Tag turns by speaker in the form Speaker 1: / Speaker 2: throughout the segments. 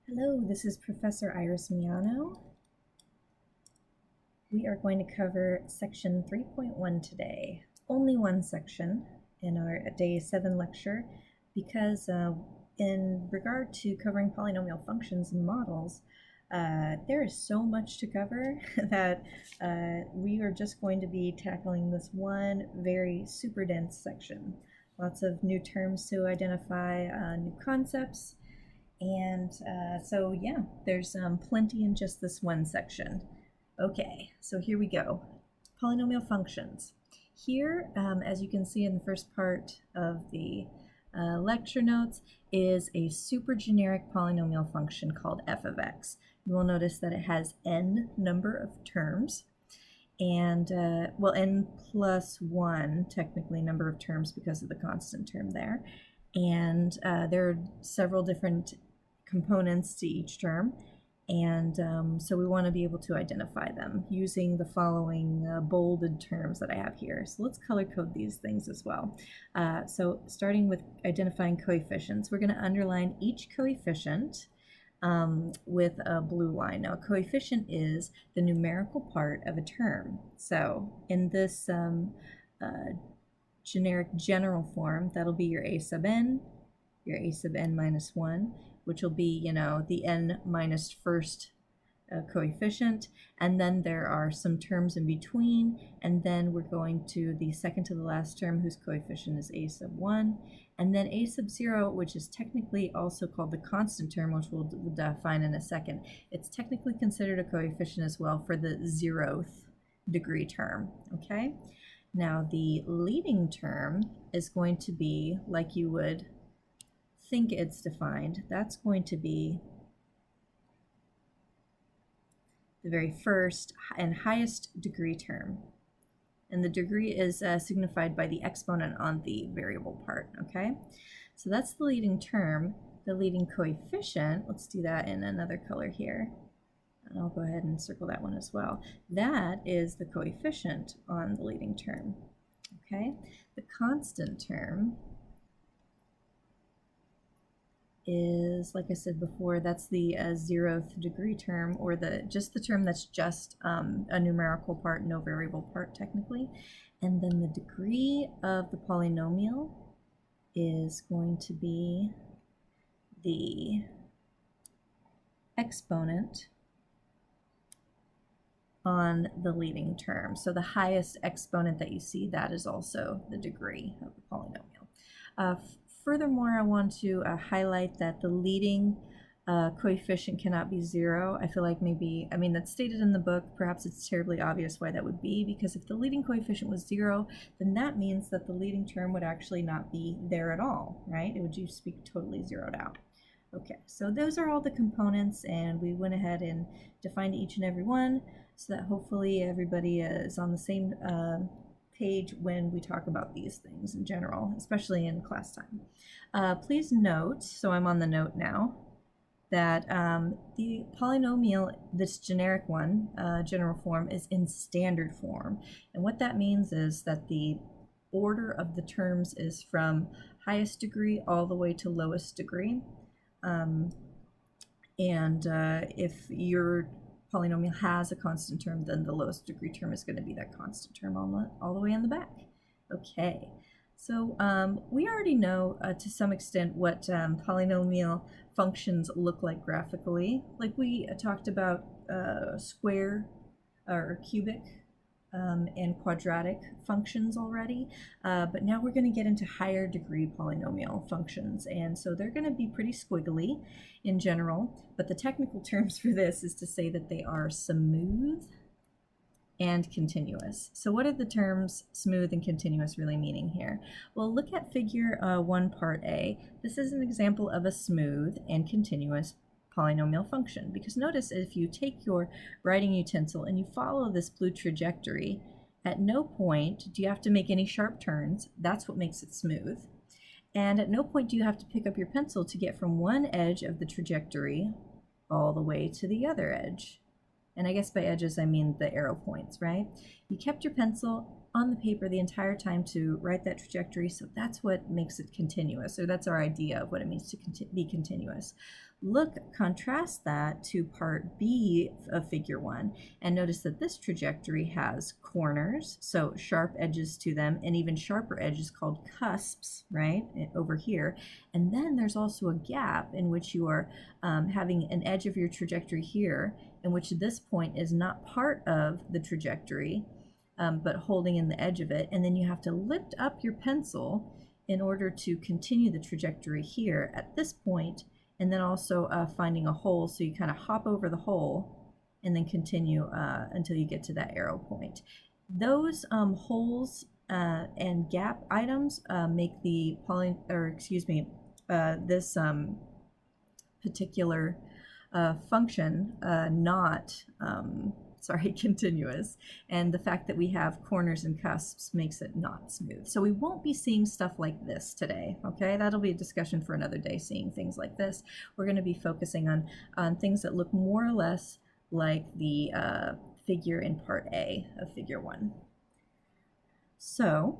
Speaker 1: Hello, this is Professor Iris Miano. We are going to cover section 3.1 today. Only one section in our day 7 lecture because in regard to covering polynomial functions and models, there is so much to cover that we are just going to be tackling this one very super dense section. Lots of new terms to identify, new concepts. And so yeah, there's plenty in just this one section. Okay, so here we go. Polynomial functions. Here, as you can see in the first part of the lecture notes, is a super generic polynomial function called f of x. You will notice that it has n number of terms, and well, n plus 1 technically number of terms because of the constant term there. And there are several different components to each term, and so we want to be able to identify them using the following bolded terms that I have here. So let's color code these things as well. So starting with identifying coefficients, we're going to underline each coefficient with a blue line. Now, a coefficient is the numerical part of a term. So in this generic general form, that'll be your a sub n minus 1, which will be, the n minus first coefficient, and then there are some terms in between, and then we're going to the second to the last term whose coefficient is a sub 1, and then a sub 0, which is technically also called the constant term, which we'll define in a second. It's technically considered a coefficient as well for the 0th degree term, okay? Now, the leading term is going to be like you would think it's defined. That's going to be the very first and highest degree term. And the degree is signified by the exponent on the variable part, okay? So that's the leading term. The leading coefficient, let's do that in another color here. And I'll go ahead and circle that one as well. That is the coefficient on the leading term, okay? The constant term is, like I said before, that's the 0th degree term, or just the term that's just a numerical part, no variable part technically. And then the degree of the polynomial is going to be the exponent on the leading term. So the highest exponent that you see, that is also the degree of the polynomial. Furthermore, I want to highlight that the leading coefficient cannot be 0. I feel like that's stated in the book. Perhaps it's terribly obvious why that would be, because if the leading coefficient was 0, then that means that the leading term would actually not be there at all, right? It would just be totally zeroed out. Okay, so those are all the components, and we went ahead and defined each and every one so that hopefully everybody is on the same page when we talk about these things in general, especially in class time. Please note, so I'm on the note now, that the polynomial, this generic one, general form, is in standard form. And what that means is that the order of the terms is from highest degree all the way to lowest degree. If your polynomial has a constant term, then the lowest degree term is going to be that constant term all the way on the back. Okay, so we already know to some extent what polynomial functions look like graphically. Like we talked about square or cubic and quadratic functions already, but now we're going to get into higher degree polynomial functions, and so they're going to be pretty squiggly in general, but the technical terms for this is to say that they are smooth and continuous. So what are the terms smooth and continuous really meaning here? Well, look at figure 1 part A. This is an example of a smooth and continuous polynomial function, because notice if you take your writing utensil and you follow this blue trajectory, at no point do you have to make any sharp turns. That's what makes it smooth. And at no point do you have to pick up your pencil to get from one edge of the trajectory all the way to the other edge. And I guess by edges I mean the arrow points, right? You kept your pencil on the paper the entire time to write that trajectory, so that's what makes it continuous, or that's our idea of what it means to be continuous. Contrast that to part B of figure 1, and notice that this trajectory has corners, so sharp edges to them, and even sharper edges called cusps, right, over here. And then there's also a gap in which you are having an edge of your trajectory here, in which this point is not part of the trajectory, but holding in the edge of it, and then you have to lift up your pencil in order to continue the trajectory here at this point, and then also finding a hole, so you kind of hop over the hole and then continue until you get to that arrow point. Those holes and gap items make the this particular function not continuous, and the fact that we have corners and cusps makes it not smooth. So we won't be seeing stuff like this today, okay? That'll be a discussion for another day, seeing things like this. We're going to be focusing on things that look more or less like the figure in part A of figure 1. So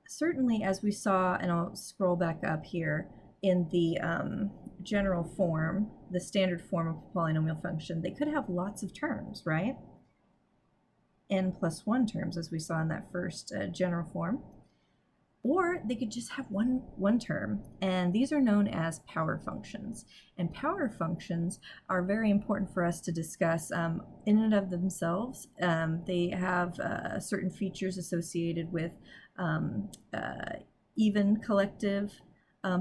Speaker 1: certainly, as we saw, and I'll scroll back up here, in the general form, the standard form of a polynomial function, they could have lots of terms, right? n+1 terms, as we saw in that first general form. Or they could just have one term, and these are known as power functions. And power functions are very important for us to discuss in and of themselves. They have certain features associated with even collective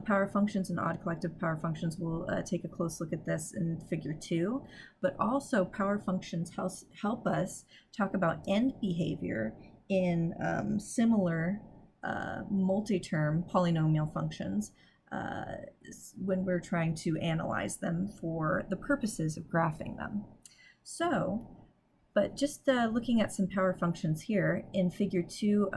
Speaker 1: power functions and odd collective power functions. We'll take a close look at this in figure 2, but also power functions help us talk about end behavior in similar multi-term polynomial functions when we're trying to analyze them for the purposes of graphing them. So, but just looking at some power functions here, in figure 2,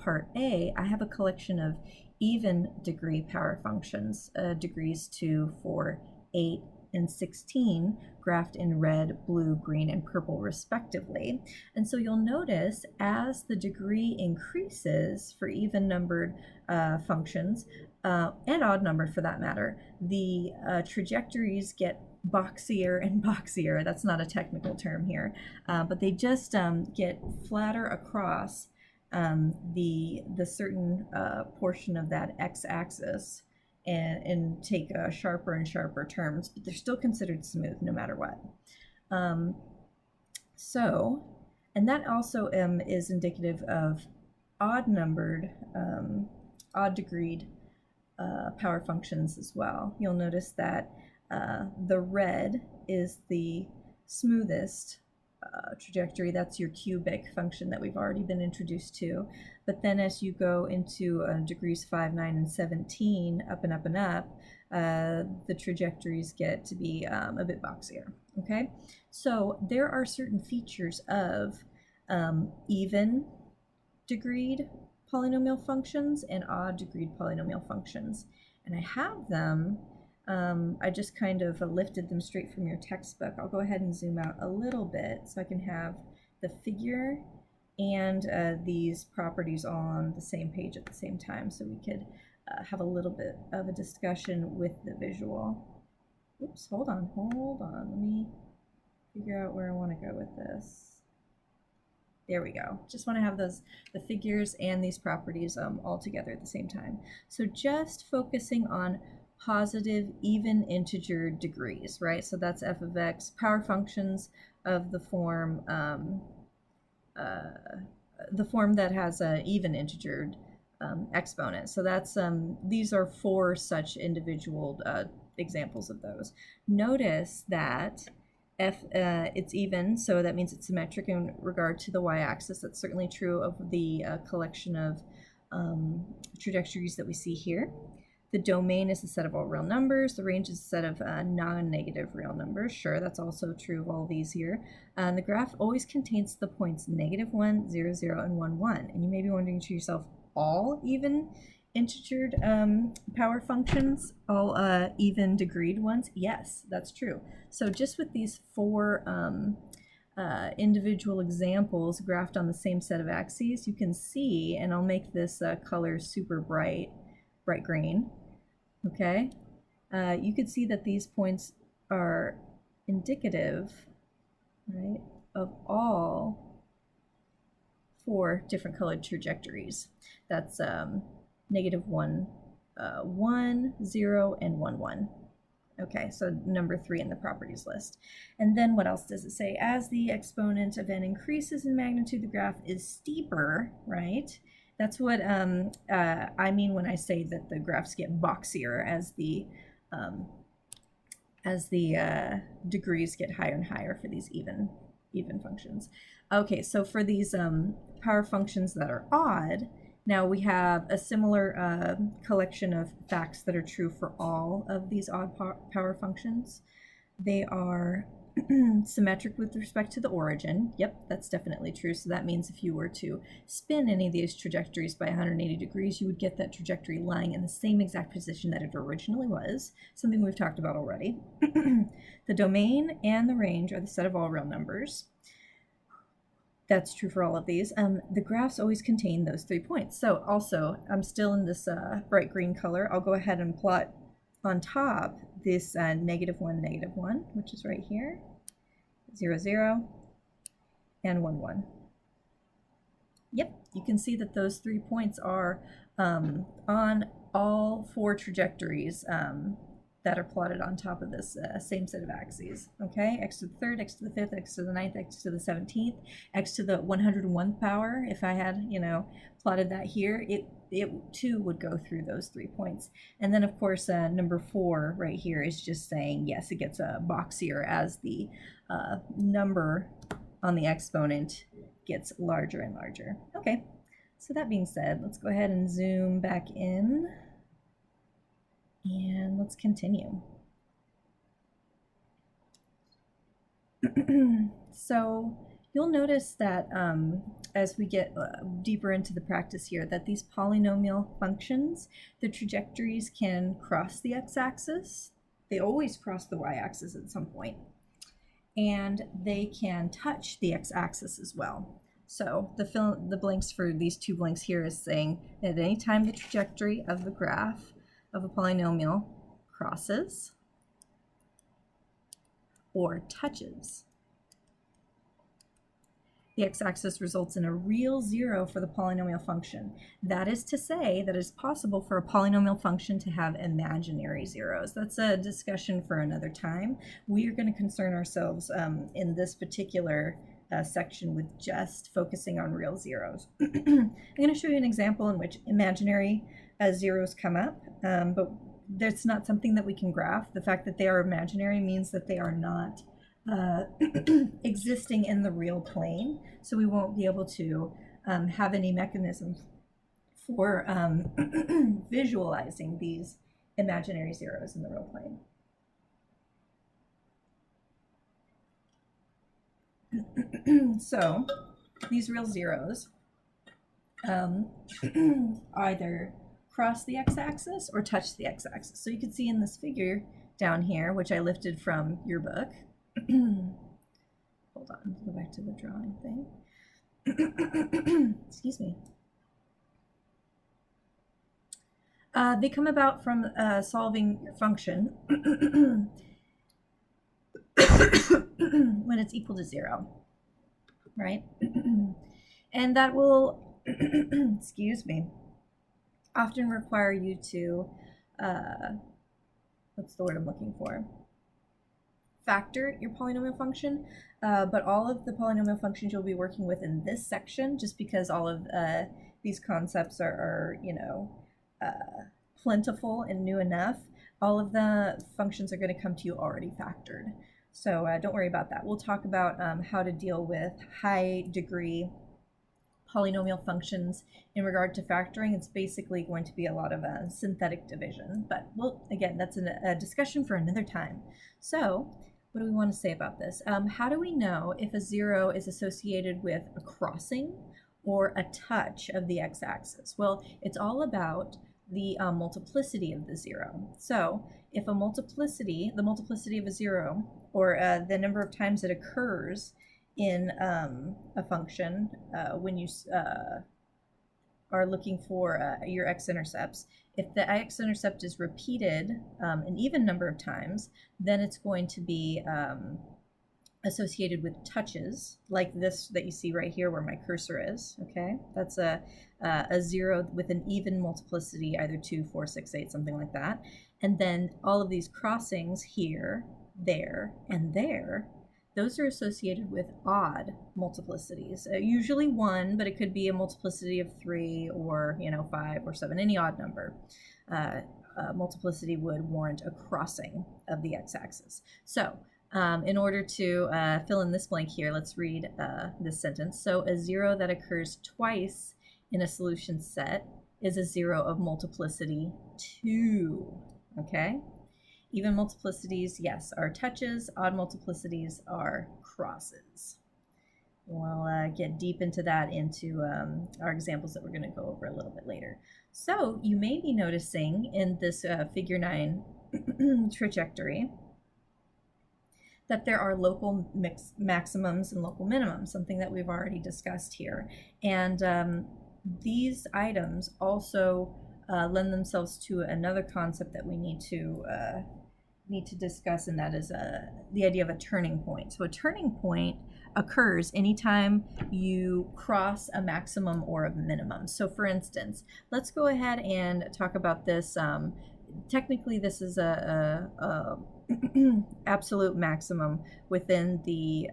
Speaker 1: part A, I have a collection of even degree power functions, degrees 2, 4, 8, and 16, graphed in red, blue, green, and purple respectively. And so you'll notice as the degree increases for even numbered functions, and odd numbered for that matter, the trajectories get boxier and boxier. That's not a technical term here, but they just get flatter across the certain portion of that x-axis, and take sharper and sharper terms, but they're still considered smooth no matter what. And that also is indicative of odd-numbered, odd-degreed power functions as well. You'll notice that the red is the smoothest trajectory. That's your cubic function that we've already been introduced to. But then as you go into degrees 5, 9, and 17, up and up and up, the trajectories get to be a bit boxier, okay? So there are certain features of even degreed polynomial functions and odd degreed polynomial functions. And I have them, I just kind of lifted them straight from your textbook. I'll go ahead and zoom out a little bit so I can have the figure and these properties on the same page at the same time, so we could have a little bit of a discussion with the visual. Oops, hold on. Let me figure out where I want to go with this. There we go. Just want to have the figures and these properties all together at the same time. So just focusing on positive even integer degrees, right? So that's f of x, power functions of the form that has an even integer exponent. So that's these are 4 such individual examples of those. Notice that it's even, so that means it's symmetric in regard to the y-axis. That's certainly true of the collection of trajectories that we see here. The domain is the set of all real numbers. The range is a set of non-negative real numbers. Sure, that's also true of all these here. And the graph always contains the points -1, 0, 0, and 1, 1. And you may be wondering to yourself, all even integered power functions, all even degreed ones? Yes, that's true. So just with these 4 individual examples graphed on the same set of axes, you can see, and I'll make this color super bright green, okay? You could see that these points are indicative, right, of all 4 different colored trajectories. That's negative 1, 1, 0, and 1, 1. Okay, so number 3 in the properties list. And then what else does it say? As the exponent of n increases in magnitude, the graph is steeper, right? That's what I mean when I say that the graphs get boxier as the degrees get higher and higher for these even functions. Okay, so for these power functions that are odd, now we have a similar collection of facts that are true for all of these odd power functions. They are symmetric with respect to the origin. Yep, that's definitely true. So that means if you were to spin any of these trajectories by 180 degrees, you would get that trajectory lying in the same exact position that it originally was, something we've talked about already. The domain and the range are the set of all real numbers. That's true for all of these. The graphs always contain those 3 points. So also, I'm still in this bright green color. I'll go ahead and plot on top this negative 1, which is right here, 0, 0, and 1, 1. Yep, you can see that those 3 points are on all 4 trajectories that are plotted on top of this same set of axes, okay? X to the 3rd, x to the 5th, x to the 9th, x to the 17th, x to the 101th power. If I had, plotted that here, it too would go through those 3 points. And then of course, number 4 right here is just saying, yes, it gets boxier as the number on the exponent gets larger and larger. Okay, so that being said, let's go ahead and zoom back in. And let's continue. So you'll notice that as we get deeper into the practice here, that these polynomial functions, the trajectories can cross the x-axis. They always cross the y-axis at some point. And they can touch the x-axis as well. So the blanks for these 2 blanks here is saying that at any time the trajectory of the graph of a polynomial crosses or touches the x-axis, results in a real 0 for the polynomial function. That is to say that it's possible for a polynomial function to have imaginary zeros. That's a discussion for another time. We are going to concern ourselves in this particular section with just focusing on real zeros. I'm going to show you an example in which imaginary zeros come up, but that's not something that we can graph. The fact that they are imaginary means that they are not existing in the real plane, so we won't be able to have any mechanism for visualizing these imaginary zeros in the real plane. So these real zeros either cross the x-axis or touch the x-axis. So you can see in this figure down here, which I lifted from your book. Hold on, go back to the drawing thing. Excuse me. They come about from solving your function when it's equal to 0, right? And that will, excuse me, often require you to, what's the word I'm looking for? Factor your polynomial function, but all of the polynomial functions you'll be working with in this section, just because all of these concepts are plentiful and new enough, all of the functions are going to come to you already factored. So don't worry about that. We'll talk about how to deal with high degree polynomial functions in regard to factoring. It's basically going to be a lot of synthetic division, but again, that's a discussion for another time. So what do we want to say about this? How do we know if a 0 is associated with a crossing or a touch of the x-axis? Well, it's all about the multiplicity of the 0. So if the multiplicity of a 0, or the number of times it occurs in a function when you are looking for your x-intercepts. If the x-intercept is repeated an even number of times, then it's going to be associated with touches, like this that you see right here where my cursor is, okay? That's a 0 with an even multiplicity, either 2, 4, 6, 8, something like that. And then all of these crossings here, there, and there, those are associated with odd multiplicities. Usually 1, but it could be a multiplicity of 3 or 5 or 7, any odd number. Multiplicity would warrant a crossing of the x-axis. So in order to fill in this blank here, let's read this sentence. So a 0 that occurs twice in a solution set is a 0 of multiplicity 2, okay? Even multiplicities, yes, are touches. Odd multiplicities are crosses. We'll get deep into that into our examples that we're going to go over a little bit later. So you may be noticing in this figure 9 trajectory that there are local maximums and local minimums, something that we've already discussed here. And these items also lend themselves to another concept that we need to discuss, and that is the idea of a turning point. So a turning point occurs anytime you cross a maximum or a minimum. So for instance, let's go ahead and talk about this. Technically, this is a absolute maximum within the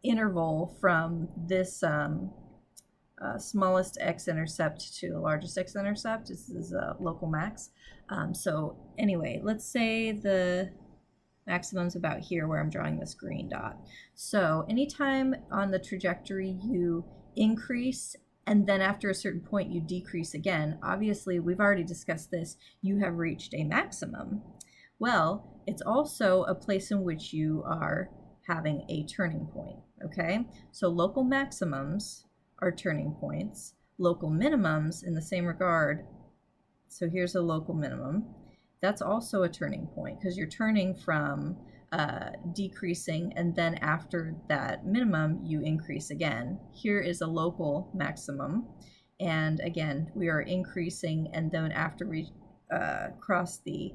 Speaker 1: interval from this smallest x-intercept to the largest x-intercept. This is a local max. So anyway, let's say the maximum's about here where I'm drawing this green dot. So anytime on the trajectory you increase and then after a certain point you decrease again, obviously we've already discussed this, you have reached a maximum. Well, it's also a place in which you are having a turning point, okay? So local maximums are turning points. Local minimums in the same regard, so here's a local minimum, that's also a turning point because you're turning from decreasing and then after that minimum you increase again. Here is a local maximum, and again we are increasing, and then after we cross the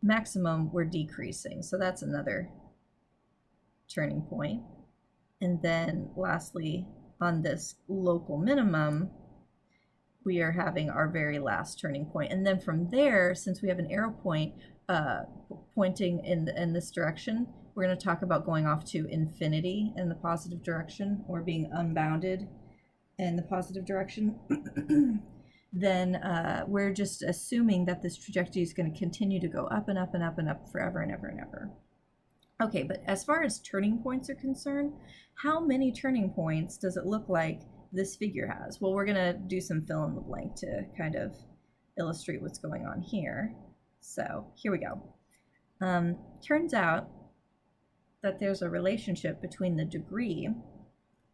Speaker 1: maximum we're decreasing, so that's another turning point. And then lastly, on this local minimum, we are having our very last turning point. And then from there, since we have an arrow point pointing in this direction, we're going to talk about going off to infinity in the positive direction, or being unbounded in the positive direction. Then we're just assuming that this trajectory is going to continue to go up and up and up and up forever and ever and ever. Okay, but as far as turning points are concerned, how many turning points does it look like this figure has? Well, we're going to do some fill in the blank to kind of illustrate what's going on here. So here we go. Turns out that there's a relationship between the degree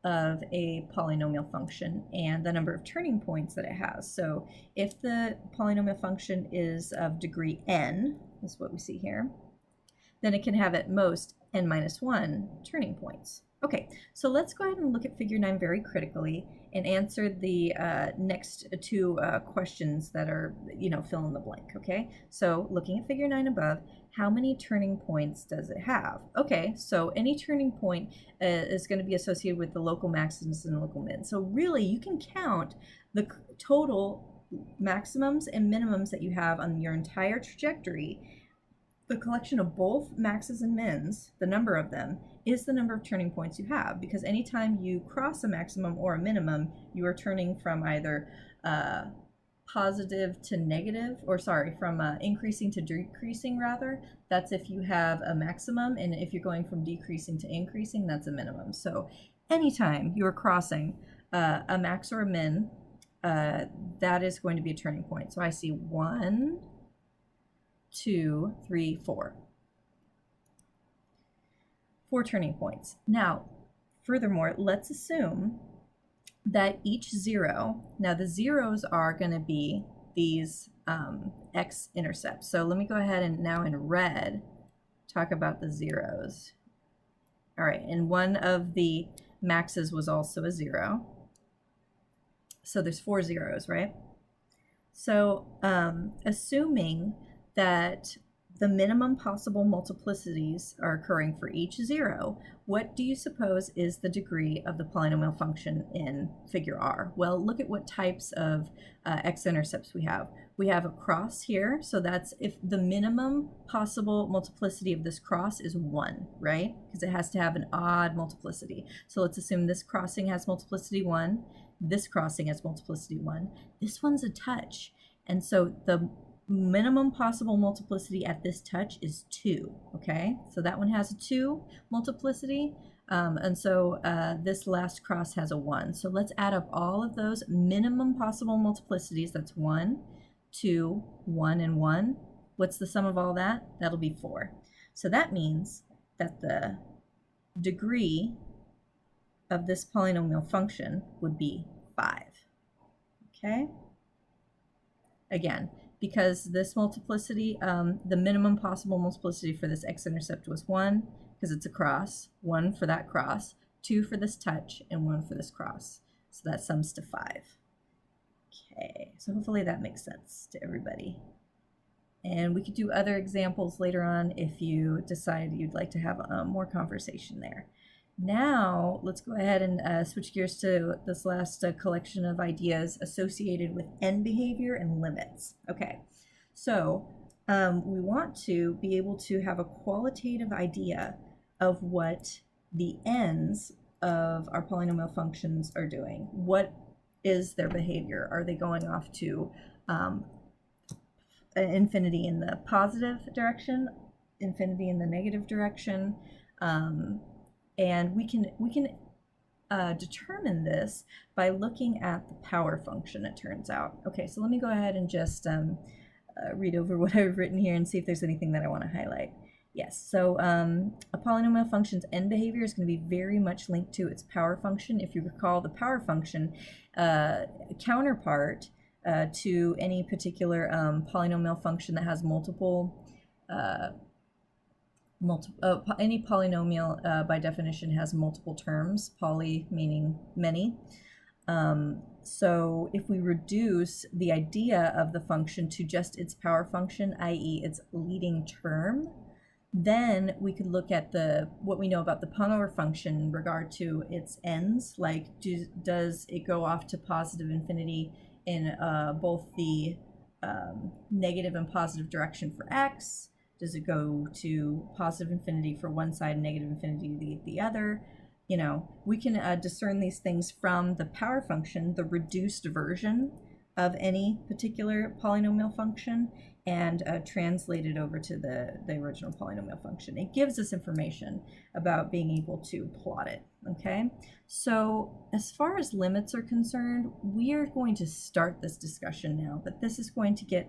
Speaker 1: of a polynomial function and the number of turning points that it has. So if the polynomial function is of degree n, is what we see here, then it can have at most n minus 1 turning points. Okay, so let's go ahead and look at figure 9 very critically and answer the next two questions that are, fill in the blank, okay? So looking at figure 9 above, how many turning points does it have? Okay, so any turning point is going to be associated with the local maximums and local min. So really, you can count the total maximums and minimums that you have on your entire trajectory. The collection of both maxes and mins, the number of them, is the number of turning points you have, because anytime you cross a maximum or a minimum, you are turning from either positive to negative, or sorry, from increasing to decreasing rather. That's if you have a maximum, and if you're going from decreasing to increasing, that's a minimum. So anytime you are crossing a max or a min, that is going to be a turning point. So I see 1, 2, 3, 4. 4 turning points. Now, furthermore, let's assume that each 0, now the zeros are going to be these x-intercepts. So let me go ahead and now in red talk about the zeros. All right, and one of the maxes was also a 0. So there's 4 zeros, right? So assuming that the minimum possible multiplicities are occurring for each 0, what do you suppose is the degree of the polynomial function in figure R? Well, look at what types of x-intercepts we have. We have a cross here, so that's if the minimum possible multiplicity of this cross is 1, right? Because it has to have an odd multiplicity. So let's assume this crossing has multiplicity 1, this crossing has multiplicity 1, this one's a touch, and so the minimum possible multiplicity at this touch is 2, okay? So that one has a 2 multiplicity, and so this last cross has a 1. So let's add up all of those minimum possible multiplicities. That's 1, 2, 1, and 1. What's the sum of all that? That'll be 4. So that means that the degree of this polynomial function would be 5, okay? Again, because this multiplicity, the minimum possible multiplicity for this x-intercept was 1, because it's a cross, 1 for that cross, 2 for this touch, and 1 for this cross. So that sums to 5. Okay, so hopefully that makes sense to everybody. And we could do other examples later on if you decide you'd like to have more conversation there. Now, let's go ahead and switch gears to this last collection of ideas associated with end behavior and limits. Okay, so we want to be able to have a qualitative idea of what the ends of our polynomial functions are doing. What is their behavior? Are they going off to infinity in the positive direction, infinity in the negative direction? And we can determine this by looking at the power function, it turns out. Okay, so let me go ahead and just read over what I've written here and see if there's anything that I want to highlight. Yes, so a polynomial function's end behavior is going to be very much linked to its power function. If you recall, the power function counterpart to any particular polynomial function that has multiple any polynomial by definition has multiple terms, poly meaning many. So if we reduce the idea of the function to just its power function, i.e. its leading term, then we could look at what we know about the power function in regard to its ends, like does it go off to positive infinity in both the negative and positive direction for x? Does it go to positive infinity for one side and negative infinity the other? You know, we can discern these things from the power function, the reduced version of any particular polynomial function, and translate it over to the original polynomial function. It gives us information about being able to plot it, okay? So as far as limits are concerned, we are going to start this discussion now, but this is going to get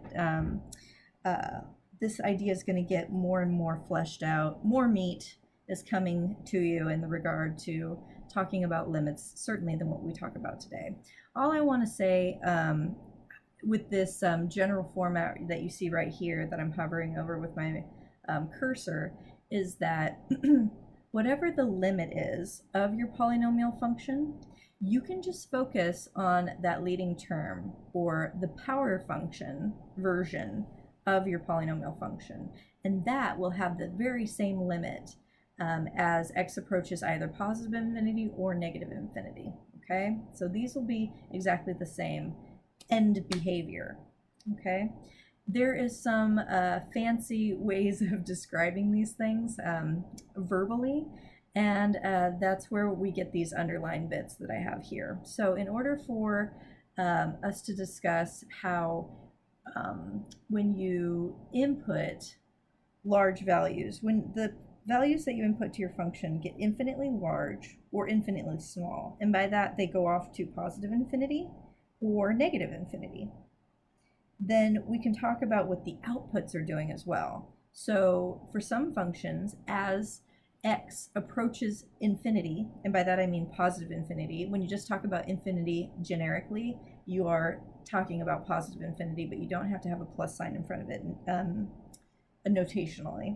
Speaker 1: this idea is going to get more and more fleshed out. More meat is coming to you in the regard to talking about limits, certainly than what we talk about today. All I want to say with this general format that you see right here that I'm hovering over with my cursor is that whatever the limit is of your polynomial function, you can just focus on that leading term or the power function version of your polynomial function, and that will have the very same limit as x approaches either positive infinity or negative infinity, okay? So these will be exactly the same end behavior, okay? There is some fancy ways of describing these things verbally, and that's where we get these underlined bits that I have here. So in order for us to discuss how when you input large values, when the values that you input to your function get infinitely large or infinitely small, and by that they go off to positive infinity or negative infinity, then we can talk about what the outputs are doing as well. So for some functions, as x approaches infinity, and by that I mean positive infinity, when you just talk about infinity generically, you are talking about positive infinity, but you don't have to have a plus sign in front of it notationally.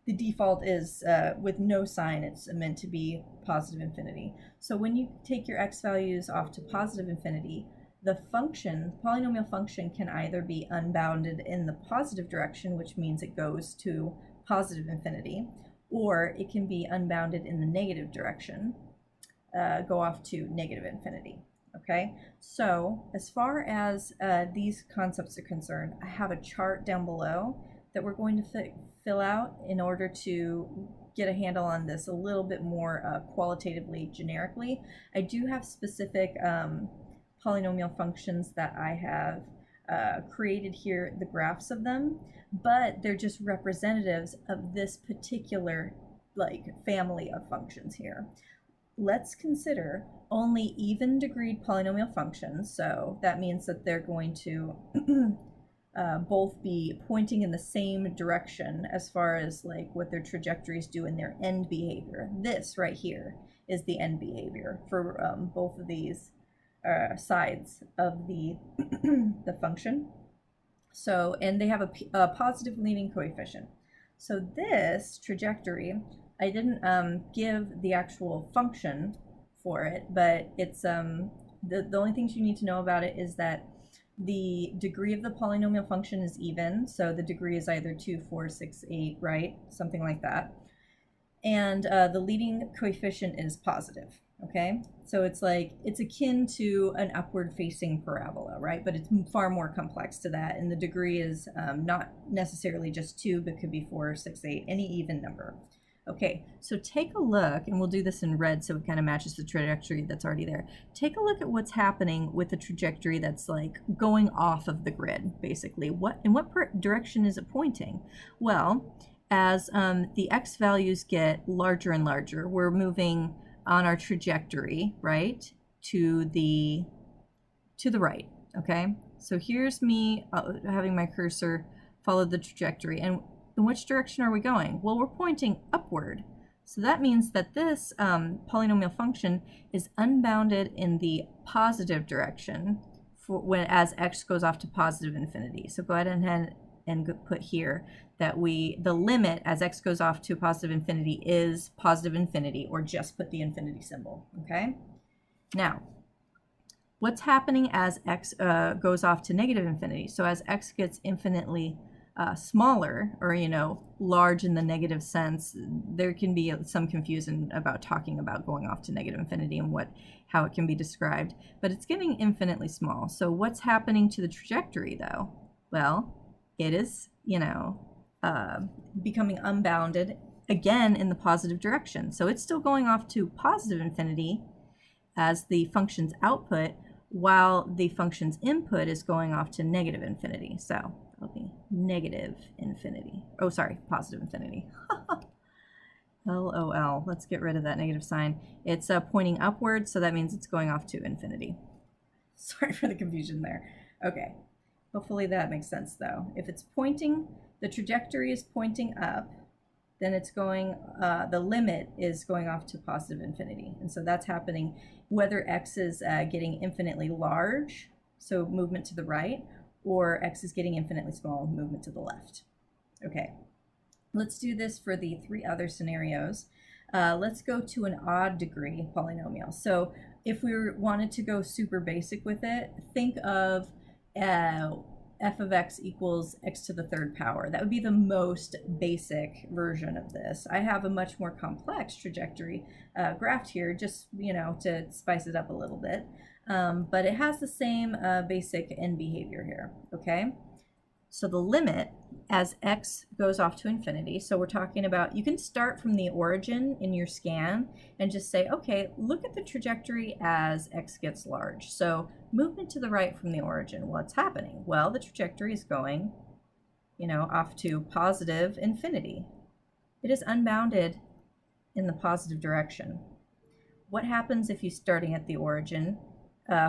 Speaker 1: the default is with no sign, it's meant to be positive infinity. So when you take your x values off to positive infinity, the polynomial function can either be unbounded in the positive direction, which means it goes to positive infinity, or it can be unbounded in the negative direction, go off to negative infinity. Okay, so as far as these concepts are concerned, I have a chart down below that we're going to fill out in order to get a handle on this a little bit more qualitatively, generically. I do have specific polynomial functions that I have created here, the graphs of them, but they're just representatives of this particular family of functions here. Let's consider only even degreed polynomial functions. So that means that they're going to both be pointing in the same direction as far as what their trajectories do in their end behavior. This right here is the end behavior for both of these sides of the the function. So, and they have a positive leading coefficient. So this trajectory, I didn't give the actual function for it, but it's the only things you need to know about it is that the degree of the polynomial function is even, so the degree is either 2, 4, 6, 8, right? Something like that. And the leading coefficient is positive, okay? So it's akin to an upward facing parabola, right? But it's far more complex to that, and the degree is not necessarily just 2, but could be 4, 6, 8, any even number. Okay, so take a look, and we'll do this in red so it kind of matches the trajectory that's already there. Take a look at what's happening with the trajectory that's going off of the grid, basically. In what direction is it pointing? Well, as the x values get larger and larger, we're moving on our trajectory, right, to the right, okay? So here's me having my cursor follow the trajectory, and in which direction are we going? Well, we're pointing upward. So that means that this polynomial function is unbounded in the positive direction as x goes off to positive infinity. So go ahead and put here that the limit as x goes off to positive infinity is positive infinity, or just put the infinity symbol, okay? Now, what's happening as x goes off to negative infinity? So as x gets infinitely smaller, or large in the negative sense, there can be some confusion about talking about going off to negative infinity and how it can be described, but it's getting infinitely small. So what's happening to the trajectory though? Well, it is becoming unbounded again in the positive direction. So it's still going off to positive infinity as the function's output, while the function's input is going off to negative infinity. So that'll be negative infinity. Oh, sorry, positive infinity. LOL. Let's get rid of that negative sign. It's pointing upward, so that means it's going off to infinity. Sorry for the confusion there. Okay. Hopefully that makes sense, though. If it's pointing, the trajectory is pointing up, then it's going, the limit is going off to positive infinity. And so that's happening whether x is getting infinitely large, so movement to the right, or x is getting infinitely small, movement to the left. Okay, let's do this for the 3 other scenarios. Let's go to an odd degree polynomial. So if we wanted to go super basic with it, think of f of x equals x to the 3rd power. That would be the most basic version of this. I have a much more complex trajectory graphed here, just to spice it up a little bit. But it has the same basic end behavior here, okay? So the limit as x goes off to infinity, so we're talking about, you can start from the origin in your scan and just say, okay, look at the trajectory as x gets large. So movement to the right from the origin, what's happening? Well, the trajectory is going, off to positive infinity. It is unbounded in the positive direction. What happens if you, starting at the origin,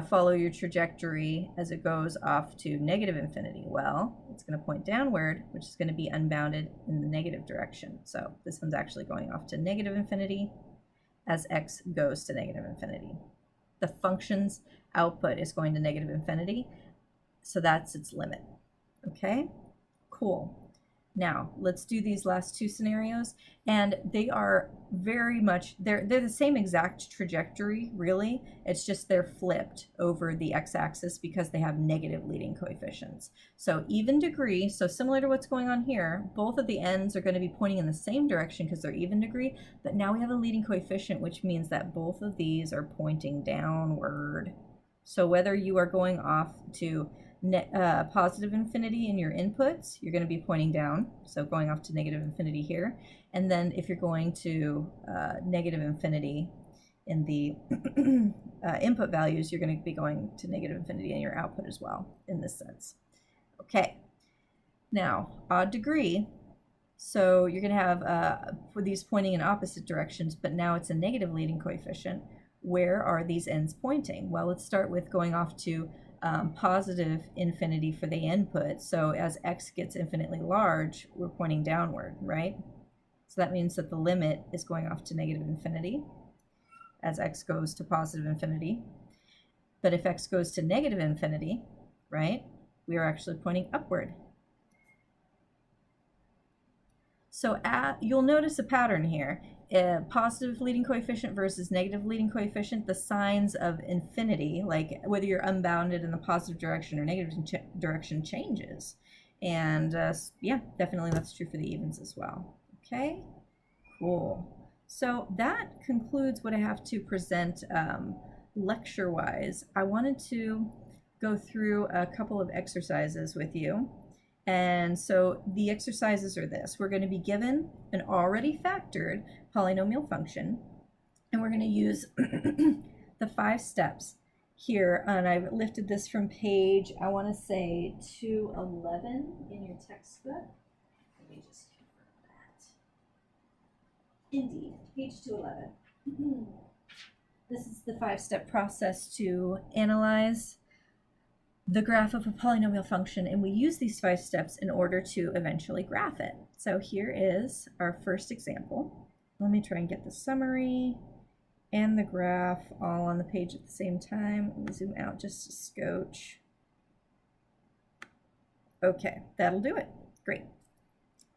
Speaker 1: follow your trajectory as it goes off to negative infinity? Well, it's going to point downward, which is going to be unbounded in the negative direction. So this one's actually going off to negative infinity as x goes to negative infinity. The function's output is going to negative infinity, so that's its limit. Okay, cool. Now, let's do these last two scenarios, and they are very much, they're the same exact trajectory, really. It's just they're flipped over the x-axis because they have negative leading coefficients. So even degree, so similar to what's going on here, both of the ends are going to be pointing in the same direction because they're even degree, but now we have a leading coefficient, which means that both of these are pointing downward. So whether you are going off to positive infinity in your inputs, you're going to be pointing down, so going off to negative infinity here. And then if you're going to negative infinity in the input values, you're going to be going to negative infinity in your output as well, in this sense. Okay, now odd degree. So you're going to have for these pointing in opposite directions, but now it's a negative leading coefficient. Where are these ends pointing? Well, let's start with going off to positive infinity for the input. So as x gets infinitely large, we're pointing downward, right? So that means that the limit is going off to negative infinity as x goes to positive infinity. But if x goes to negative infinity, right, we are actually pointing upward. So you'll notice a pattern here. Positive leading coefficient versus negative leading coefficient, the signs of infinity, like whether you're unbounded in the positive direction or negative direction, changes. And yeah, definitely that's true for the evens as well. Okay, cool. So that concludes what I have to present lecture-wise. I wanted to go through a couple of exercises with you. And so the exercises are this. We're going to be given an already factored polynomial function, and we're going to use the 5 steps here. And I've lifted this from page, I want to say 211 in your textbook. Let me just confirm that. Indeed, page 211. This is the 5-step process to analyze the graph of a polynomial function, and we use these 5 steps in order to eventually graph it. So here is our first example. Let me try and get the summary and the graph all on the page at the same time. Let me zoom out just a scotch. Okay, that'll do it. Great.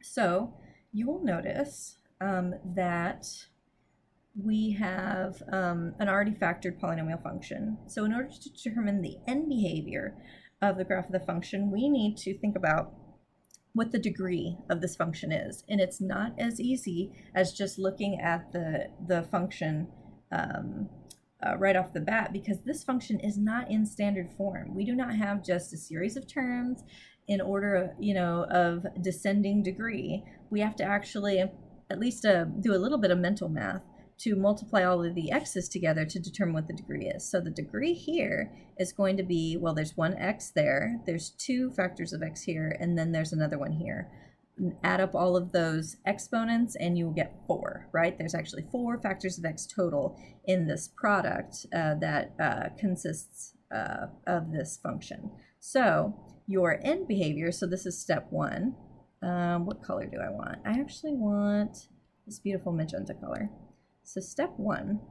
Speaker 1: So you will notice that we have an already factored polynomial function. So in order to determine the end behavior of the graph of the function, we need to think about what the degree of this function is. And it's not as easy as just looking at the function right off the bat, because this function is not in standard form. We do not have just a series of terms in order, of descending degree. We have to actually at least do a little bit of mental math to multiply all of the x's together to determine what the degree is. So the degree here is going to be, well, there's one x there, there's 2 factors of x here, and then there's another one here. Add up all of those exponents and you'll get 4, right? There's actually 4 factors of x total in this product that consists of this function. So your end behavior, so this is step 1. What color do I want? I actually want this beautiful magenta color. So step 1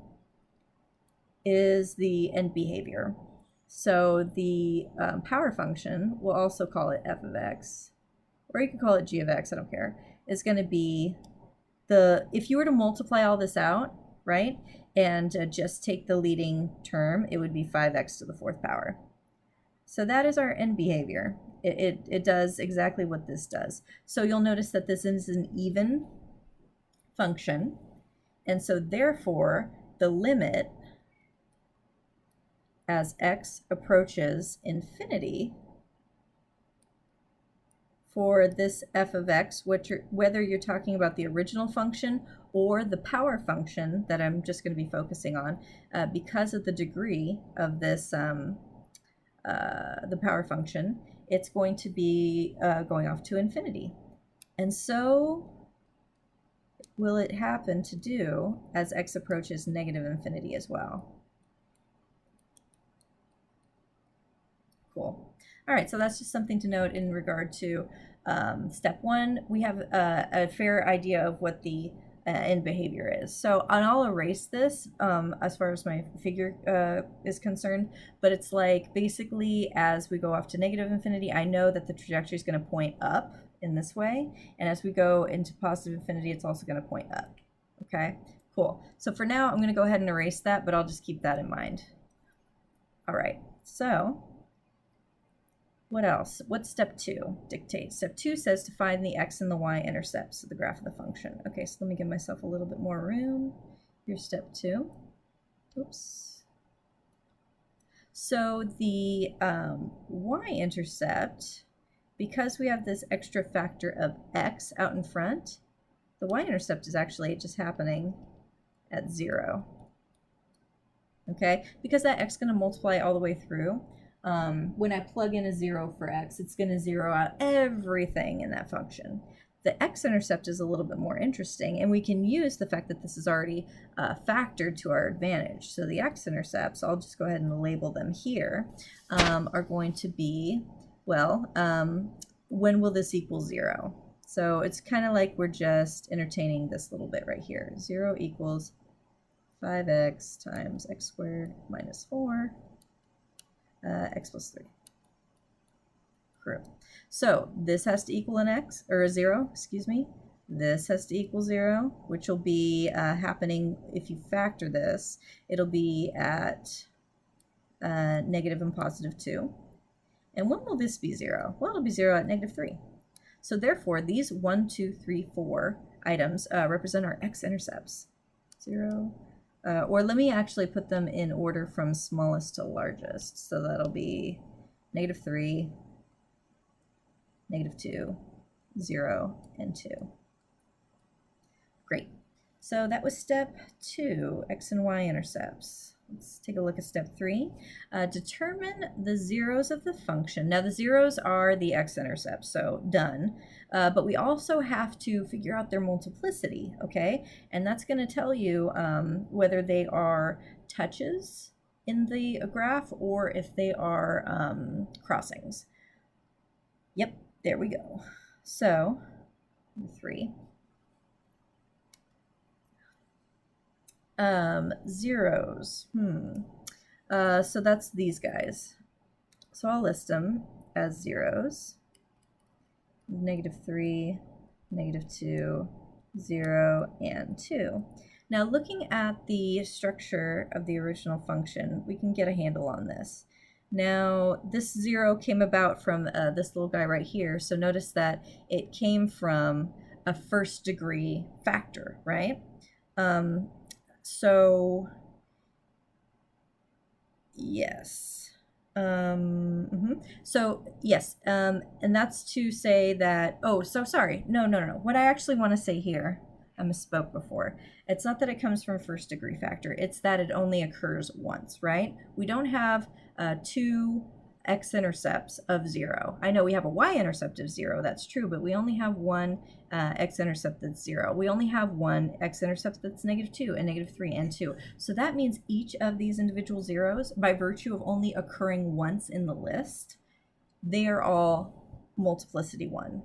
Speaker 1: is the end behavior. So the power function, we'll also call it f of x, or you can call it g of x, I don't care, is going to be if you were to multiply all this out, right, and just take the leading term, it would be 5x to the 4th power. So that is our end behavior. It does exactly what this does. So you'll notice that this is an even function. And so therefore, the limit as x approaches infinity for this f of x, whether you're talking about the original function or the power function that I'm just going to be focusing on, because of the degree of this, the power function, it's going to be going off to infinity. And so will it happen to do as x approaches negative infinity as well. Cool. All right, so that's just something to note in regard to step 1. We have a fair idea of what the end behavior is. So I'll erase this as far as my figure is concerned, but it's like basically as we go off to negative infinity, I know that the trajectory is going to point up in this way. And as we go into positive infinity, it's also going to point up. Okay, cool. So for now, I'm going to go ahead and erase that, but I'll just keep that in mind. All right, so what else? What's step 2 dictate? Step 2 says to find the x and the y intercepts of the graph of the function. Okay, so let me give myself a little bit more room. Here's step 2. Oops. So the y-intercept, because we have this extra factor of x out in front, the y-intercept is actually just happening at 0. Okay, because that x is going to multiply all the way through. When I plug in a 0 for x, it's going to zero out everything in that function. The x-intercept is a little bit more interesting, and we can use the fact that this is already factored to our advantage. So the x-intercepts, I'll just go ahead and label them here, are going to be, well, when will this equal 0? So it's kind of like we're just entertaining this little bit right here. 0 equals 5x times x squared minus 4, x plus 3. True. So this has to equal an x, or a 0, excuse me. This has to equal 0, which will be happening if you factor this. It'll be at negative and positive 2. And when will this be 0? Well, it'll be 0 at negative 3. So therefore, these 1, 2, 3, 4 items represent our x-intercepts. 0. Or let me actually put them in order from smallest to largest. So that'll be negative 3, negative 2, 0, and 2. Great. So that was step 2, x and y intercepts. Let's take a look at step 3. Determine the zeros of the function. Now the zeros are the x-intercepts, so done. But we also have to figure out their multiplicity, okay? And that's going to tell you whether they are touches in the graph or if they are crossings. Yep, there we go. So 3. Zeros. So that's these guys. So I'll list them as zeros. Negative 3, negative 2, 0, and 2. Now looking at the structure of the original function, we can get a handle on this. Now this 0 came about from this little guy right here. So notice that it came from a first degree factor, right? So yes. So yes, and that's to say that, oh, so sorry. No. What I actually want to say here, I misspoke before. It's not that it comes from first degree factor. It's that it only occurs once, right? We don't have 2 x-intercepts of 0. I know we have a y-intercept of 0, that's true, but we only have one x-intercept that's 0. We only have one x-intercept that's negative 2 and negative 3 and 2. So that means each of these individual zeros, by virtue of only occurring once in the list, they are all multiplicity 1.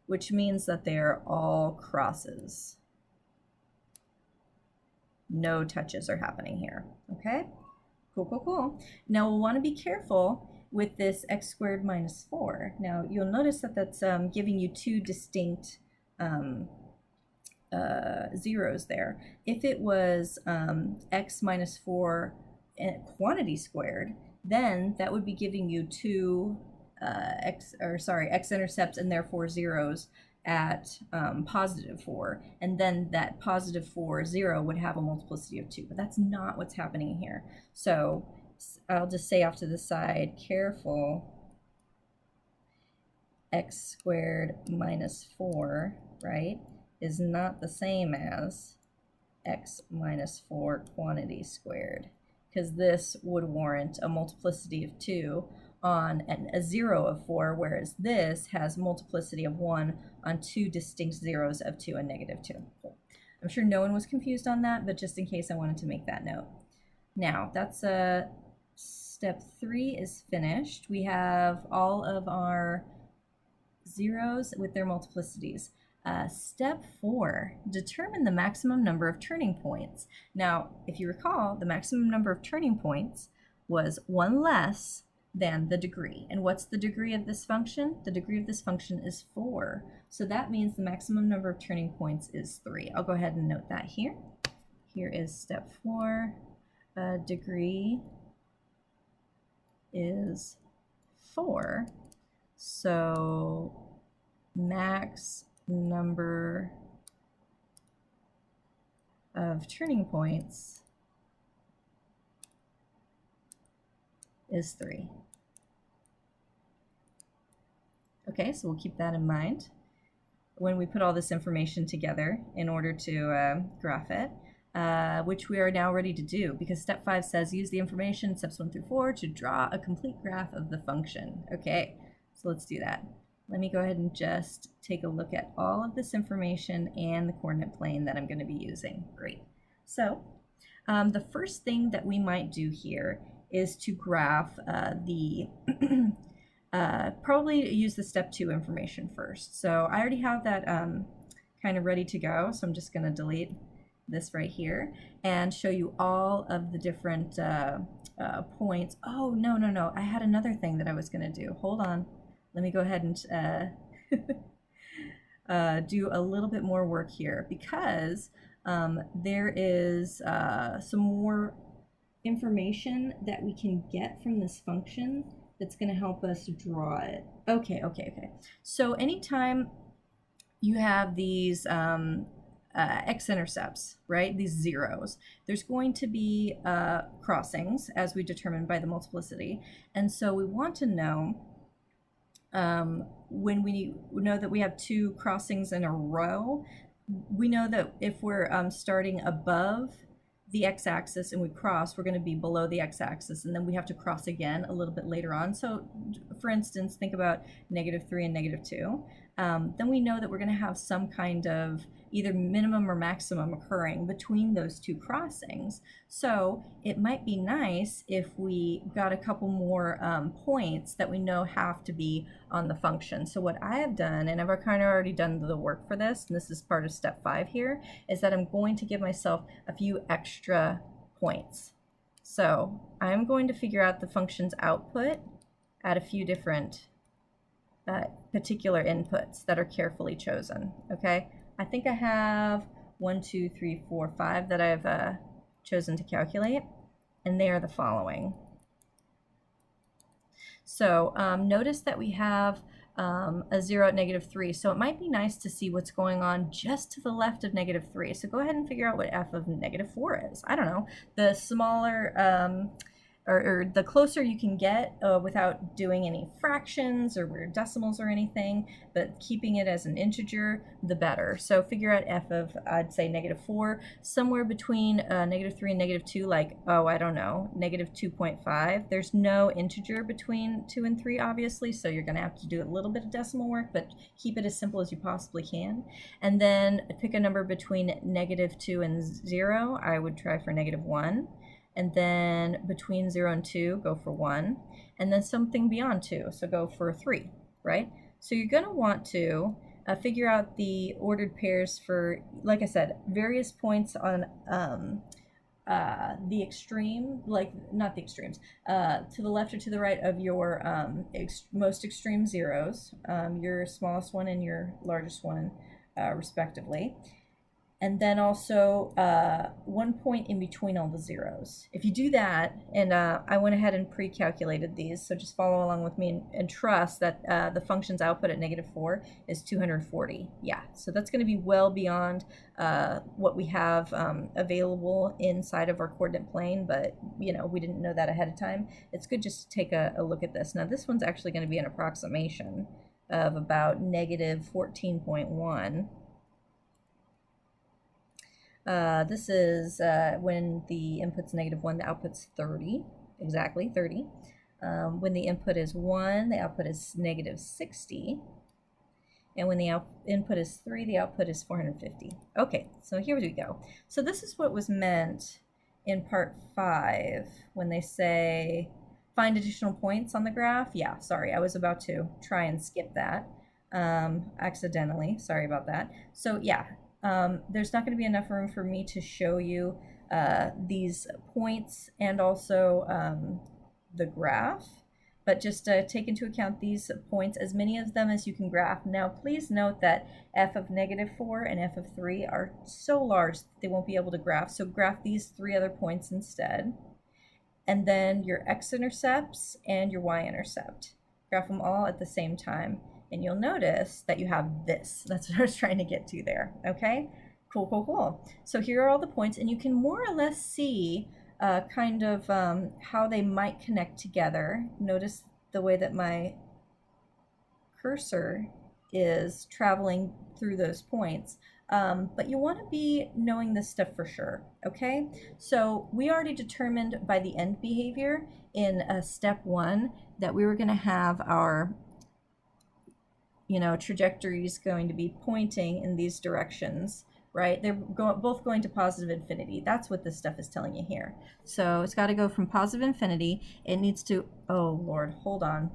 Speaker 1: Which means that they are all crosses. No touches are happening here, okay? Cool. Now we'll want to be careful with this x squared minus 4. Now you'll notice that that's giving you 2 distinct zeros there. If it was x minus 4 quantity squared, then that would be giving you 2 x-intercepts and therefore zeros at positive 4, and then that positive 4, 0 would have a multiplicity of 2, but that's not what's happening here. So I'll just say off to the side, careful, x squared minus 4, right, is not the same as x minus 4 quantity squared, because this would warrant a multiplicity of 2 on a 0 of 4, whereas this has multiplicity of 1 on 2 distinct zeros of 2 and negative 2. I'm sure no one was confused on that, but just in case, I wanted to make that note. Now, that's step 3 is finished. We have all of our zeros with their multiplicities. Step 4, determine the maximum number of turning points. Now, if you recall, the maximum number of turning points was 1 less than the degree. And what's the degree of this function? The degree of this function is 4. So that means the maximum number of turning points is 3. I'll go ahead and note that here. Here is step 4. Degree is 4. So max number of turning points is 3. Okay, so we'll keep that in mind when we put all this information together in order to graph it, which we are now ready to do, because step 5 says use the information, steps 1 through 4, to draw a complete graph of the function. Okay, so let's do that. Let me go ahead and just take a look at all of this information and the coordinate plane that I'm going to be using. Great. So the first thing that we might do here is to graph the probably use the step 2 information first. So I already have that kind of ready to go, so I'm just going to delete this right here and show you all of the different points. Oh, no, I had another thing that I was going to do. Hold on. Let me go ahead and do a little bit more work here, because there is some more information that we can get from this function that's going to help us draw it. Okay. So anytime you have these x-intercepts, right, these zeros, there's going to be crossings, as we determined by the multiplicity. And so we want to know, when we know that we have 2 crossings in a row, we know that if we're starting above the x-axis and we cross, we're going to be below the x-axis, and then we have to cross again a little bit later on. So for instance, think about -3 and -2. Then we know that we're going to have some kind of either minimum or maximum occurring between those 2 crossings. So it might be nice if we got a couple more points that we know have to be on the function. So what I have done, and I've kind of already done the work for this, and this is part of step 5 here, is that I'm going to give myself a few extra points. So I'm going to figure out the function's output at a few different particular inputs that are carefully chosen. Okay, I think I have 1, 2, 3, 4, 5 that I've chosen to calculate, and they are the following. So notice that we have a 0 at -3, so it might be nice to see what's going on just to the left of -3. So go ahead and figure out what f of -4 is. I don't know, the smaller or the closer you can get without doing any fractions or weird decimals or anything, but keeping it as an integer, the better. So figure out f of, I'd say, -4, somewhere between -3 and -2, like, oh, I don't know, -2.5. There's no integer between 2 and 3, obviously, so you're going to have to do a little bit of decimal work, but keep it as simple as you possibly can. And then pick a number between -2 and 0. I would try for -1. And then between 0 and 2, go for 1, and then something beyond 2, so go for 3, right? So you're going to want to figure out the ordered pairs for, like I said, various points on the extreme, like, not the extremes, to the left or to the right of your most extreme zeros, your smallest one and your largest one, respectively. And then also 1 point in between all the zeros. If you do that, and I went ahead and pre-calculated these, so just follow along with me and trust that the function's output at -4 is 240. Yeah, so that's going to be well beyond what we have available inside of our coordinate plane, but you know, we didn't know that ahead of time. It's good just to take a look at this. Now this one's actually going to be an approximation of about -14.1. This is when the input's -1, the output's 30, exactly 30. When the input is 1, the output is -60. And when the input is 3, the output is 450. Okay, so here we go. So this is what was meant in part 5 when they say find additional points on the graph. Yeah, sorry, I was about to try and skip that. accidentally. Sorry about that. So yeah, there's not going to be enough room for me to show you these points and also the graph. But just take into account these points, as many of them as you can graph. Now, please note that f of -4 and f of 3 are so large that they won't be able to graph. So graph these 3 other points instead. And then your x-intercepts and your y-intercept. Graph them all at the same time. And you'll notice that you have this. That's what I was trying to get to there, okay? Cool, cool, cool. So here are all the points, and you can more or less see kind of how they might connect together. Notice the way that my cursor is traveling through those points. But you want to be knowing this stuff for sure, okay? So we already determined by the end behavior in step 1 that we were going to have our trajectories going to be pointing in these directions, right? They're both going to positive infinity. That's what this stuff is telling you here. So it's got to go from positive infinity. It needs to, oh Lord, hold on.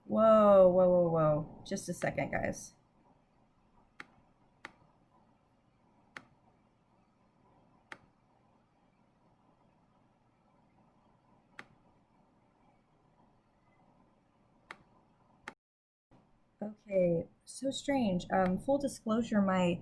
Speaker 1: Whoa, whoa, whoa, whoa. Just a second, guys. Okay, so strange. Full disclosure, my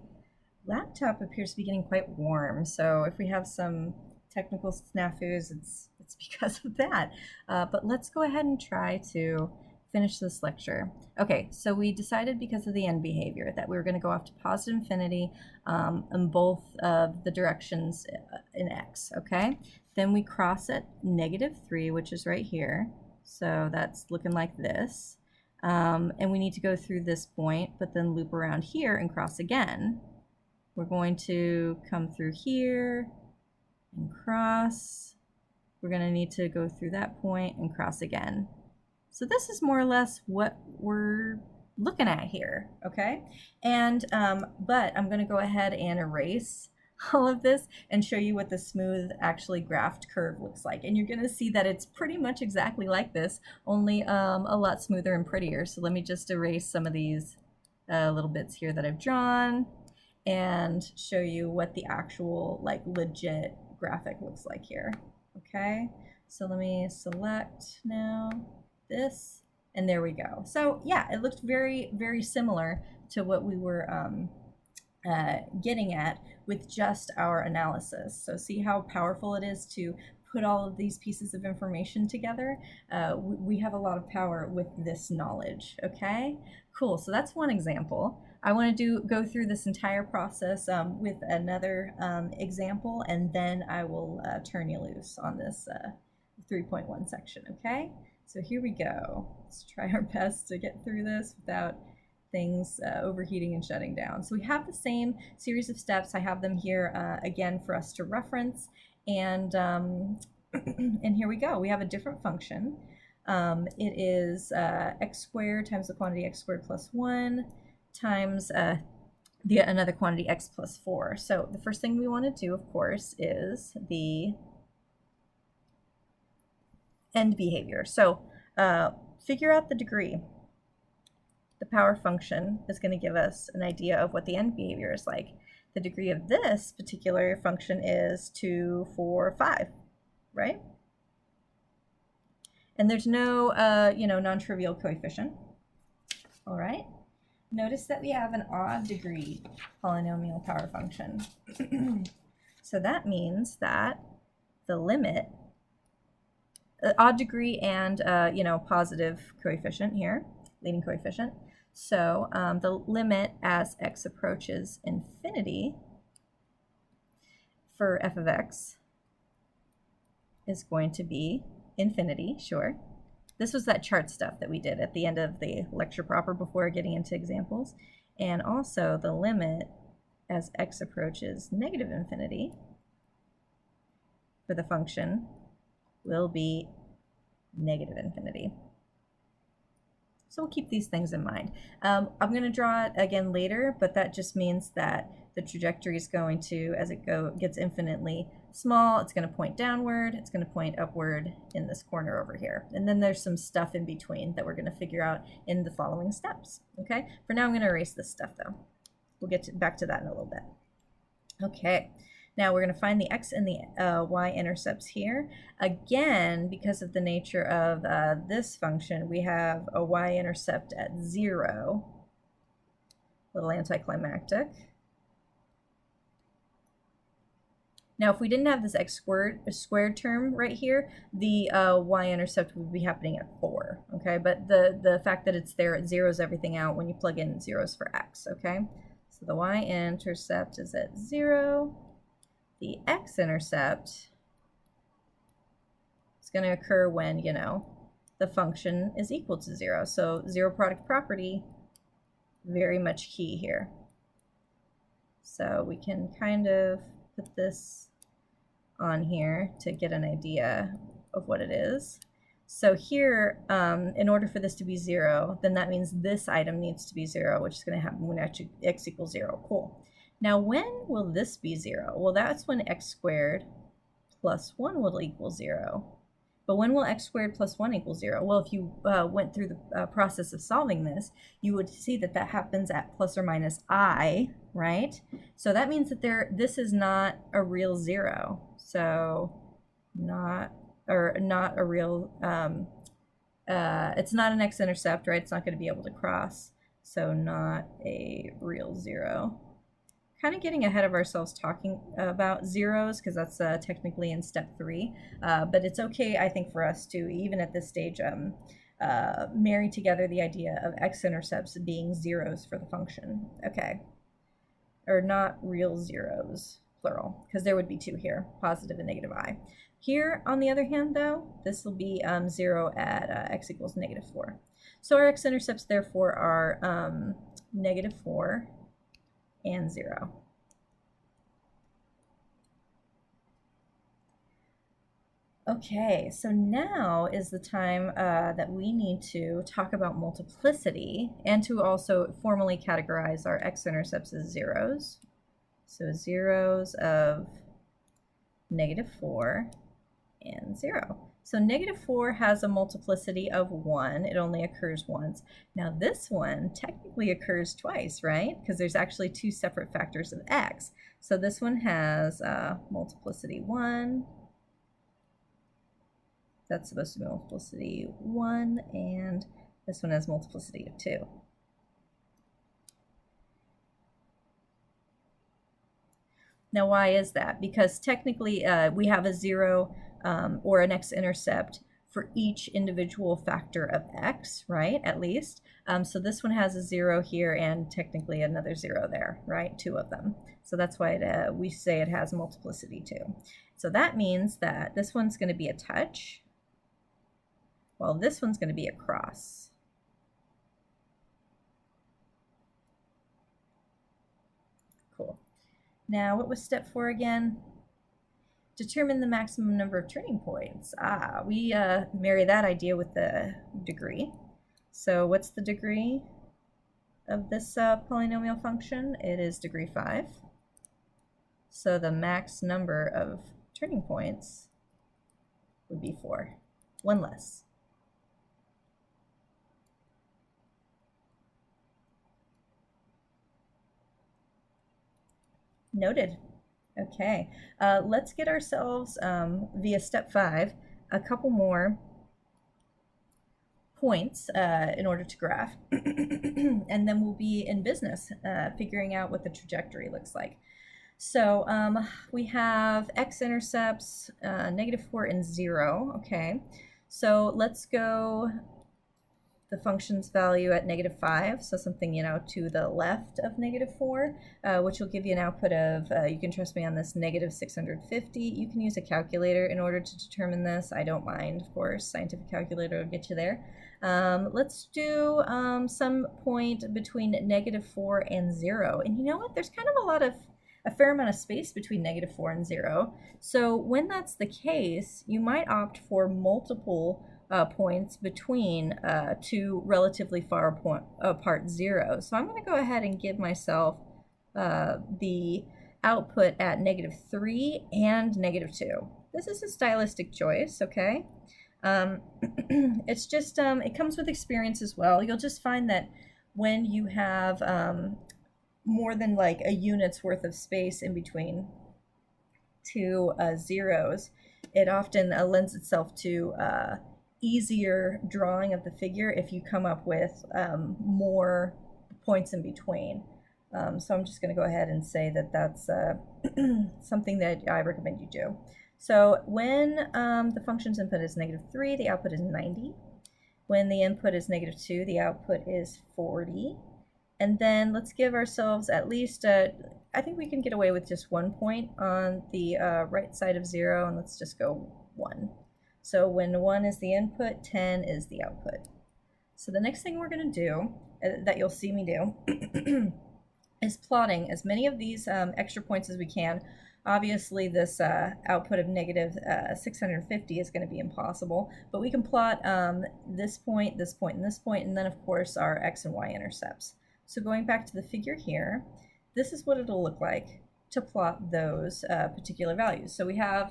Speaker 1: laptop appears to be getting quite warm, so if we have some technical snafus, it's because of that. But let's go ahead and try to finish this lecture. Okay, so we decided because of the end behavior that we were going to go off to positive infinity in both of the directions in x, okay? Then we cross at -3, which is right here. So that's looking like this. And we need to go through this point, but then loop around here and cross again. We're going to come through here and cross. We're going to need to go through that point and cross again. So this is more or less what we're looking at here, okay? And but I'm going to go ahead and erase all of this and show you what the smooth actually graphed curve looks like. And you're going to see that it's pretty much exactly like this, only a lot smoother and prettier. So let me just erase some of these little bits here that I've drawn and show you what the actual like legit graphic looks like here. Okay, so let me select now this, and there we go. So yeah, it looked very, very similar to what we were getting at with just our analysis. So see how powerful it is to put all of these pieces of information together. We have a lot of power with this knowledge, okay? Cool, so that's one example. I want to go through this entire process with another example, and then I will turn you loose on this 3.1 section, okay? So here we go. Let's try our best to get through this without things overheating and shutting down. So we have the same series of steps. I have them here again for us to reference, and and here we go. We have a different function. It is x squared times the quantity x squared plus 1 times another quantity x plus 4. So the first thing we want to do, of course, is the end behavior. So figure out the degree. The power function is going to give us an idea of what the end behavior is like. The degree of this particular function is 2, 4, 5, right? And there's no, non-trivial coefficient. All right. Notice that we have an odd degree polynomial power function. So that means that the limit, odd degree and, positive coefficient here, leading coefficient. So the limit as x approaches infinity for f of x is going to be infinity, sure. This was that chart stuff that we did at the end of the lecture proper before getting into examples. And also the limit as x approaches negative infinity for the function will be negative infinity. So we'll keep these things in mind. I'm going to draw it again later, but that just means that the trajectory is going to, as it gets infinitely small, it's going to point downward, it's going to point upward in this corner over here. And then there's some stuff in between that we're going to figure out in the following steps. Okay, for now I'm going to erase this stuff though. We'll get back to that in a little bit. Okay, now we're going to find the x and the y-intercepts here. Again, because of the nature of this function, we have a y-intercept at 0. A little anticlimactic. Now, if we didn't have this x squared term right here, the y-intercept would be happening at 4, okay? But the fact that it's there, it zeroes everything out when you plug in zeros for x, okay? So the y-intercept is at 0. The x-intercept is going to occur when, you know, the function is equal to 0. So zero product property, very much key here. So we can kind of put this on here to get an idea of what it is. So here, in order for this to be 0, then that means this item needs to be 0, which is going to happen when x equals 0. Cool. Now, when will this be 0? Well, that's when x squared plus 1 will equal 0. But when will x squared plus 1 equal 0? Well, if you went through the process of solving this, you would see that that happens at plus or minus I, right? So that means that this is not a real 0. So not a real, it's not an x-intercept, right? It's not going to be able to cross. So not a real 0. Kind of getting ahead of ourselves talking about zeros because that's technically in step 3, but it's okay, I think, for us to, even at this stage, marry together the idea of x-intercepts being zeros for the function. Okay, or not real zeros, plural, because there would be 2 here, positive and negative I. Here, on the other hand, though, this will be 0 at x equals negative 4. So our x-intercepts, therefore, are negative 4 and 0. Okay, so now is the time that we need to talk about multiplicity and to also formally categorize our x-intercepts as zeros. So zeros of negative 4 and 0. So negative 4 has a multiplicity of 1. It only occurs once. Now this one technically occurs twice, right? Because there's actually 2 separate factors of x. So this one has multiplicity 1. That's supposed to be multiplicity 1. And this one has multiplicity of 2. Now why is that? Because technically we have a 0 or an x-intercept for each individual factor of x, right, at least. So this one has a 0 here and technically another 0 there, right, 2 of them. So that's why we say it has multiplicity 2. So that means that this one's going to be a touch, while this one's going to be a cross. Cool. Now, what was step 4 again? Determine the maximum number of turning points. We marry that idea with the degree. So what's the degree of this polynomial function? It is degree 5. So the max number of turning points would be 4, 1 less. Noted. Okay, let's get ourselves, via step 5, a couple more points in order to graph, and then we'll be in business figuring out what the trajectory looks like. So we have x-intercepts, negative 4 and 0, okay. So let's go the function's value at negative 5, so something, you know, to the left of negative 4, which will give you an output of, you can trust me on this, negative 650. You can use a calculator in order to determine this. I don't mind, of course. Scientific calculator will get you there. Let's do some point between negative 4 and 0. And you know what? There's kind of a fair amount of space between negative 4 and 0. So when that's the case, you might opt for multiple points between 2 relatively far apart zeros. So I'm going to go ahead and give myself the output at -3 and -2. This is a stylistic choice, okay? It's just, it comes with experience as well. You'll just find that when you have more than like a unit's worth of space in between two zeros, it often lends itself to easier drawing of the figure if you come up with more points in between. So I'm just going to go ahead and say that that's something that I recommend you do. So when the function's input is -3, the output is 90. When the input is -2, the output is 40. And then let's give ourselves at least, I think we can get away with just 1 point on the right side of 0, and let's just go 1. So when 1 is the input, 10 is the output. So the next thing we're going to do, that you'll see me do, is plotting as many of these extra points as we can. Obviously, this output of -650 is going to be impossible, but we can plot this point, this point, and this point, and then, of course, our x and y intercepts. So going back to the figure here, this is what it'll look like to plot those particular values. So we have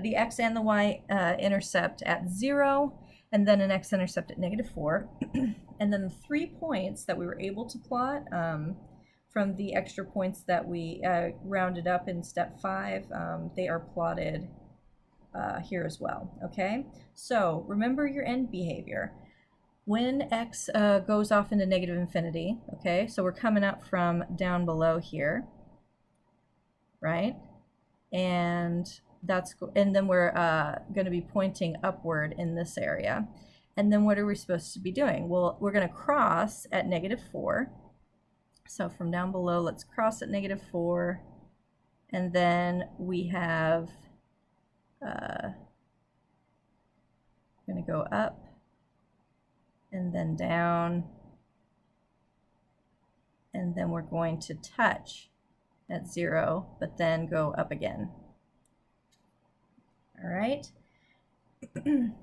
Speaker 1: the x and the y intercept at 0, and then an x-intercept at -4, and then the 3 points that we were able to plot from the extra points that we rounded up in step 5, they are plotted here as well, okay? So remember your end behavior. When x goes off into -infinity, okay, so we're coming up from down below here, right? And then we're going to be pointing upward in this area. And then what are we supposed to be doing? Well, we're going to cross at -4. So from down below, let's cross at -4. And then we have, going to go up and then down. And then we're going to touch at 0, but then go up again. All right.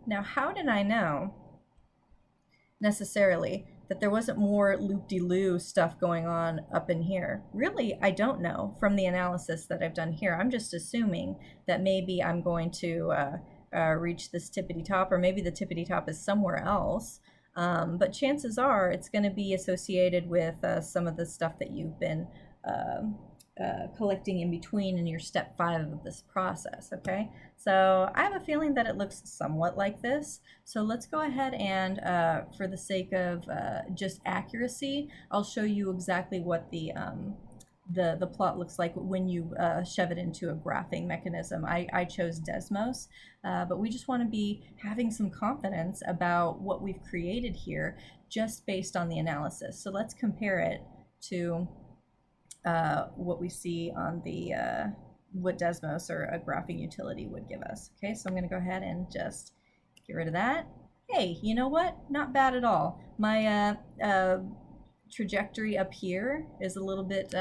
Speaker 1: Now, how did I know necessarily that there wasn't more loop-de-loo stuff going on up in here? Really, I don't know from the analysis that I've done here. I'm just assuming that maybe I'm going to reach this tippity-top, or maybe the tippity-top is somewhere else. But chances are it's going to be associated with some of the stuff that you've been collecting in between in your step 5 of this process, okay? So I have a feeling that it looks somewhat like this. So let's go ahead and, for the sake of just accuracy, I'll show you exactly what the plot looks like when you shove it into a graphing mechanism. I chose Desmos, but we just want to be having some confidence about what we've created here just based on the analysis. So let's compare it to what we see on the what Desmos or a graphing utility would give us. Okay, so I'm going to go ahead and just get rid of that. Hey, you know what? Not bad at all. My trajectory up here is a little bit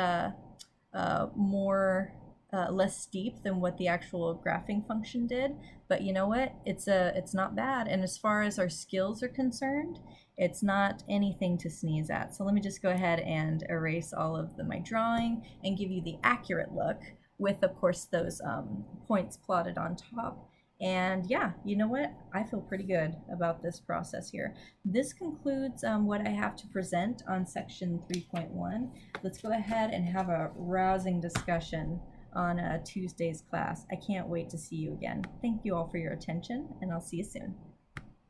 Speaker 1: less steep than what the actual graphing function did, but you know what? It's not bad. And as far as our skills are concerned, it's not anything to sneeze at. So let me just go ahead and erase all of my drawing and give you the accurate look with, of course, those points plotted on top. And yeah, you know what? I feel pretty good about this process here. This concludes what I have to present on section 3.1. Let's go ahead and have a rousing discussion on Tuesday's class. I can't wait to see you again. Thank you all for your attention, and I'll see you soon.